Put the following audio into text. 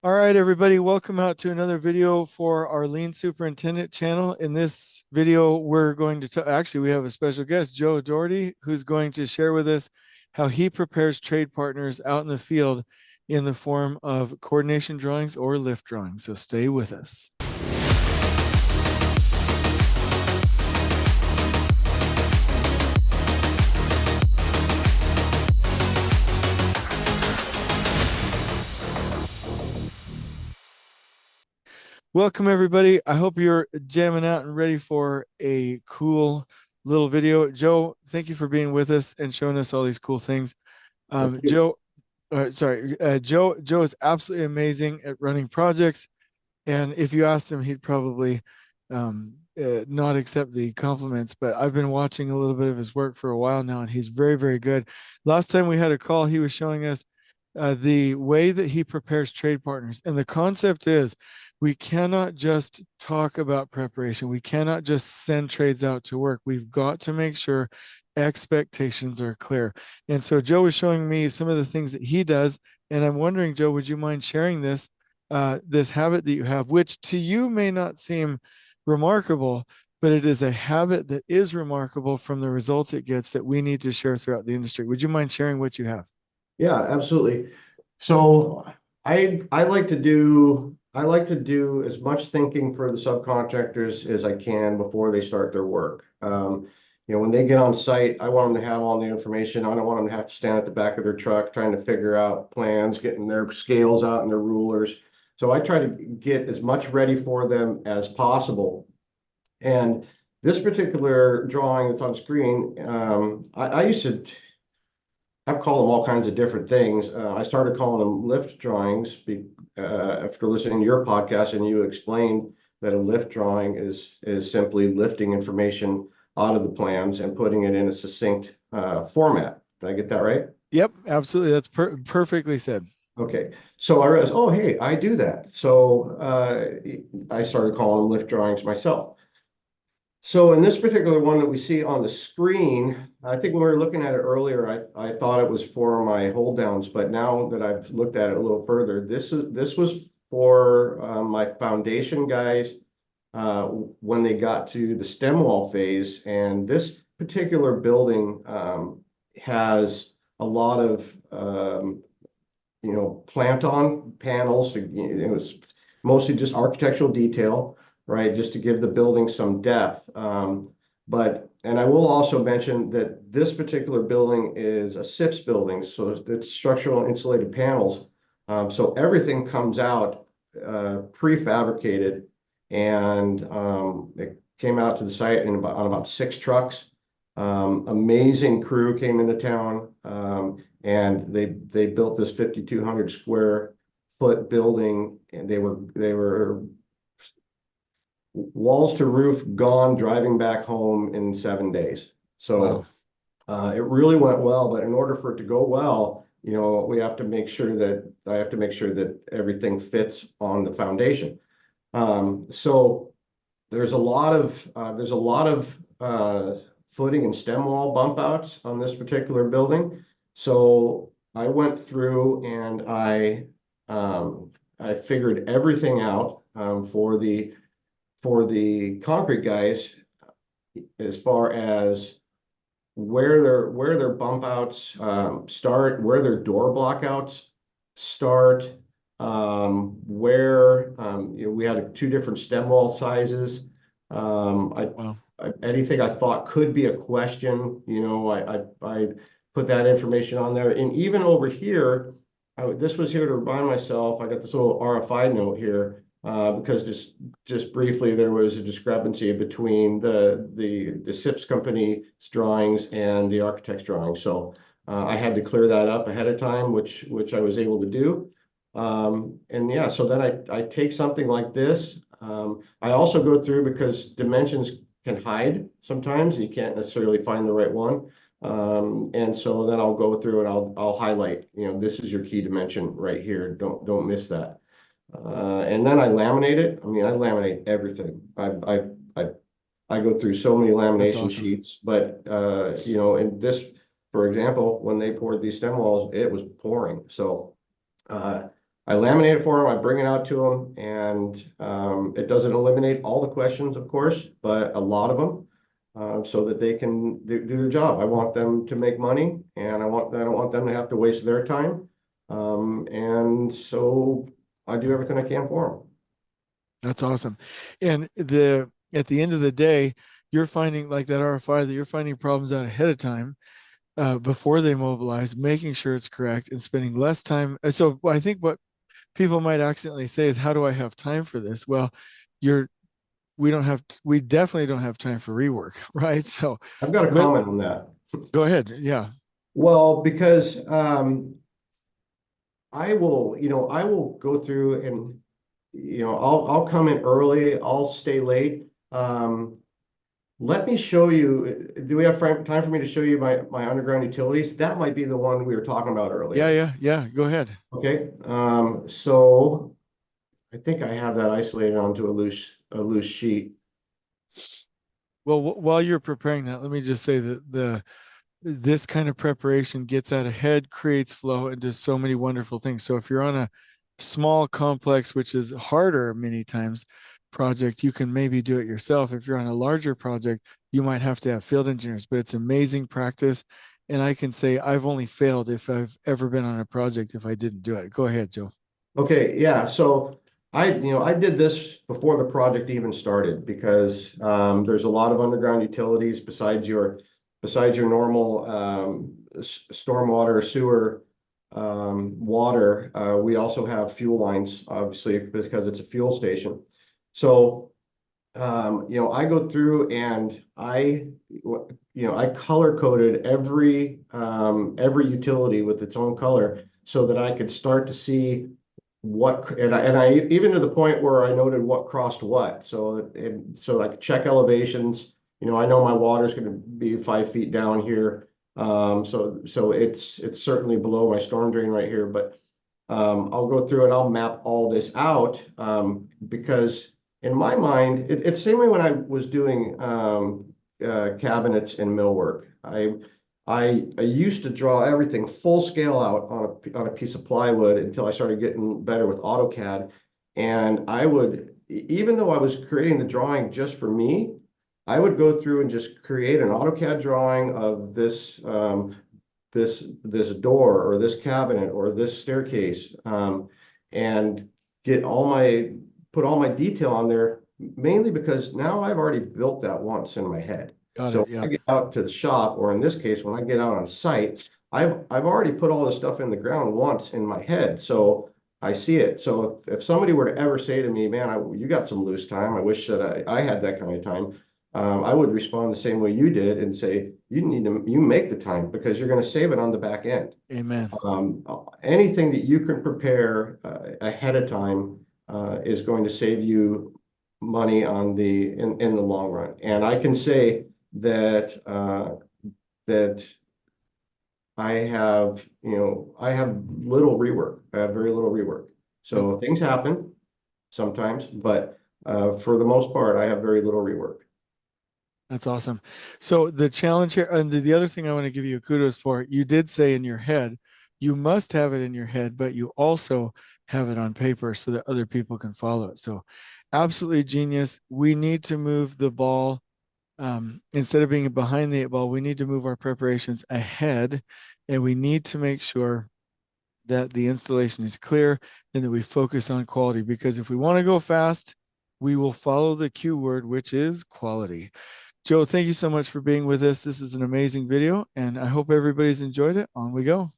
All right, everybody, welcome out to another video for our Lean Superintendent channel. In this video, we're going to actually, we have a special guest, Joe Doherty, who's going to share with us how he prepares trade partners out in the field in the form of coordination drawings or lift drawings. So stay with us. Welcome, everybody. I hope you're jamming out and ready for a cool little video. Joe, thank you for being with us and showing us all these cool things. Thank you. Joe, Joe is absolutely amazing at running projects. And if you asked him, he'd probably not accept the compliments. But I've been watching a little bit of his work for a while now, and he's very, very good. Last time we had a call, he was showing us the way that he prepares trade partners. And the concept is we cannot just talk about preparation. We cannot just send trades out to work. We've got to make sure expectations are clear. And so Joe was showing me some of the things that he does. And I'm wondering, Joe, would you mind sharing this habit that you have, which to you may not seem remarkable, but it is a habit that is remarkable from the results it gets that we need to share throughout the industry. Would you mind sharing what you have? Yeah, absolutely. So I like to do as much thinking for the subcontractors as I can before they start their work. When they get on site, I want them to have all the information. I don't want them to have to stand at the back of their truck trying to figure out plans, getting their scales out and their rulers. So I try to get as much ready for them as possible. And this particular drawing that's on screen, I used to. I've called them all kinds of different things. I started calling them lift drawings after listening to your podcast, and you explained that a lift drawing is simply lifting information out of the plans and putting it in a succinct format. Did I get that right? Yep, absolutely. That's perfectly said. Okay. So I realized, oh, hey, I do that. So I started calling them lift drawings myself. So in this particular one that we see on the screen, I think when we were looking at it earlier, I thought it was for my hold downs, but now that I've looked at it a little further, this was for my foundation guys when they got to the stem wall phase. And this particular building has a lot of plant-on panels. It was mostly just architectural detail, right? Just to give the building some depth. And I will also mention that this particular building is a SIPS building, so it's structural insulated panels. So everything comes out prefabricated, and it came out to the site on about 6 trucks. Amazing crew came into town, and they built this 5,200 square foot building, and they were walls to roof gone, driving back home in 7 days. Wow. So it really went well, but in order for it to go well, we have to make sure that I have to make sure that everything fits on the foundation. So there's a lot of footing and stem wall bump outs on this particular building. So I went through and I figured everything out for the concrete guys as far as where their bump outs start, where their door block outs start, where we had 2 different stem wall sizes. Wow. Anything I thought could be a question, I put that information on there. And even over here, this was here to remind myself, I got this little RFI note here, because just briefly there was a discrepancy between the SIPS company's drawings and the architect's drawings. So I had to clear that up ahead of time, which I was able to do. And yeah, so then I take something like this. I also go through, because dimensions can hide sometimes. You can't necessarily find the right one. And so then I'll go through and I'll highlight, this is your key dimension right here. Don't miss that. And then I laminate it. I mean, I laminate everything. I go through so many That's lamination awesome. sheets, but in this, for example, when they poured these stem walls, it was pouring. So I I laminate it for them, I bring it out to them, and it doesn't eliminate all the questions, of course, but a lot of them, so that they can do their job. I want them to make money, and I don't want them to have to waste their time. And so I do everything I can for them. That's awesome. And the at the end of the day, you're finding like that RFI that you're finding problems out ahead of time before they mobilize, making sure it's correct and spending less time. So I think what people might accidentally say is, how do I have time for this? Well, you're we definitely don't have time for rework, right? So I've got a let comment on that. go ahead. Yeah. Well, because I will go through and, I'll come in early, I'll stay late. Let me show you, do we have time for me to show you my underground utilities? That might be the one we were talking about Yeah, earlier. yeah, yeah. Go ahead. Okay, so I think I have that isolated onto a loose sheet. Well, while you're preparing that, let me just say that the this kind of preparation gets out ahead, creates flow, and does so many wonderful things. So if you're on a small, complex, which is harder many times, project, you can maybe do it yourself. If you're on a larger project, you might have to have field engineers, but it's amazing practice. And I can say I've only failed if I've ever been on a project if I didn't do it. Go ahead, Joe. Okay, yeah, so I did this before the project even started because there's a lot of underground utilities besides your normal stormwater, sewer, water. We also have fuel lines, obviously, because it's a fuel station. So I go through and I color coded every utility with its own color so that I could start to see and I even to the point where I noted what crossed what. So I could check elevations. I know my water is going to be 5 feet down here. So it's certainly below my storm drain right here, but I'll go through and I'll map all this out because in my mind, it's the same way when I was doing cabinets and millwork. I used to draw everything full scale out on a piece of plywood until I started getting better with AutoCAD. And I would, even though I was creating the drawing just for me, I would go through and just create an AutoCAD drawing of this door or this cabinet or this staircase, and get put all my detail on there, mainly because now I've already built that once in my head. Got So it. when Yeah. I get out to the shop, or in this case, when I get out on site, I've already put all this stuff in the ground once in my head. So I see it. So if somebody were to ever say to me, man, you got some loose time, I wish that I had that kind of time. I would respond the same way you did and say, you make the time because you're going to save it on the back end. Amen. Anything that you can prepare ahead of time is going to save you money in the long run. And I can say that that I have little rework. I have very little rework. Yep. So things happen sometimes, but for the most part, I have very little rework. That's awesome. So the challenge here, and the other thing I want to give you kudos for, you did say in your head, you must have it in your head, but you also have it on paper so that other people can follow it. So absolutely genius. We need to move the ball instead of being behind the eight ball. We need to move our preparations ahead, and we need to make sure that the installation is clear and that we focus on quality. Because if we want to go fast, we will follow the Q word, which is quality. Joe, thank you so much for being with us. This is an amazing video, and I hope everybody's enjoyed it. On we go.